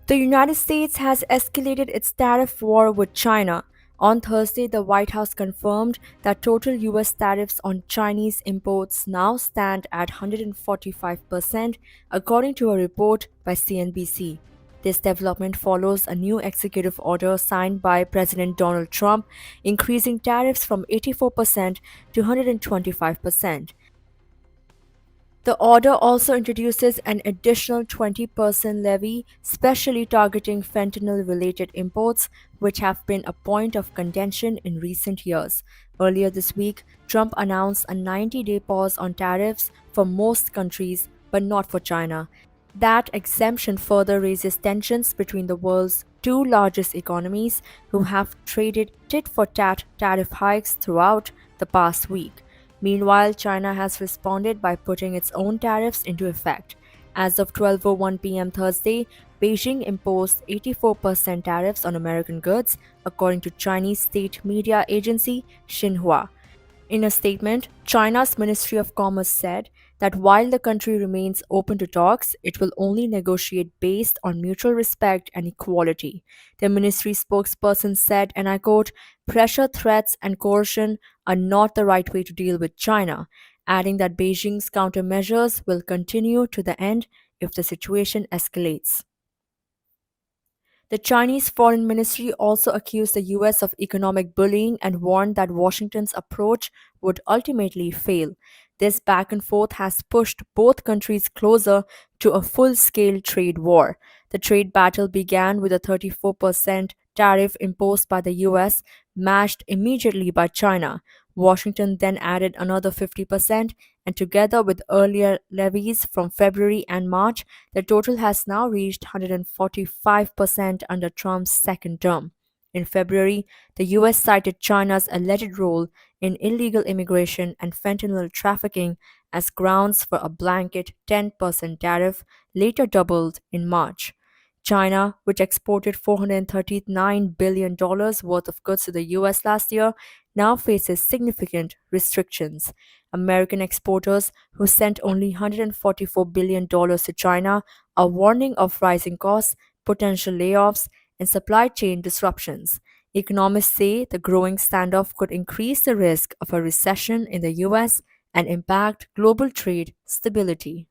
The United States has escalated its tariff war with China. On Thursday, the White House confirmed that total US tariffs on Chinese imports now stand at 145%, according to a report by CNBC. This development follows a new executive order signed by President Donald Trump, increasing tariffs from 84% to 125%. The order also introduces an additional 20% levy, specially targeting fentanyl related imports, which have been a point of contention in recent years. Earlier this week, Trump announced a 90-day pause on tariffs for most countries, but not for China. That exemption further raises tensions between the world's two largest economies, who have traded tit for tat tariff hikes throughout the past week. Meanwhile, China has responded by putting its own tariffs into effect. As of 12:01 p.m. Thursday, Beijing imposed 84% tariffs on American goods, according to Chinese state media agency Xinhua. In a statement, China's Ministry of Commerce said that while the country remains open to talks, it will only negotiate based on mutual respect and equality. The ministry spokesperson said, and I quote, "Pressure, threats, and coercion are not the right way to deal with China," adding that Beijing's countermeasures will continue to the end if the situation escalates. The Chinese Foreign Ministry also accused the US of economic bullying and warned that Washington's approach would ultimately fail. This back and forth has pushed both countries closer to a full scale trade war. The trade battle began with a 34% tariff imposed by the US, matched immediately by China. Washington then added another 50%, and together with earlier levies from February and March, the total has now reached 145% under Trump's second term. In February, the US cited China's alleged role in illegal immigration and fentanyl trafficking as grounds for a blanket 10% tariff, later doubled in March. China, which exported $439 billion worth of goods to the US last year, now faces significant restrictions. American exporters, who sent only $144 billion to China, are warning of rising costs, potential layoffs, and supply chain disruptions. Economists say the growing standoff could increase the risk of a recession in the US and impact global trade stability.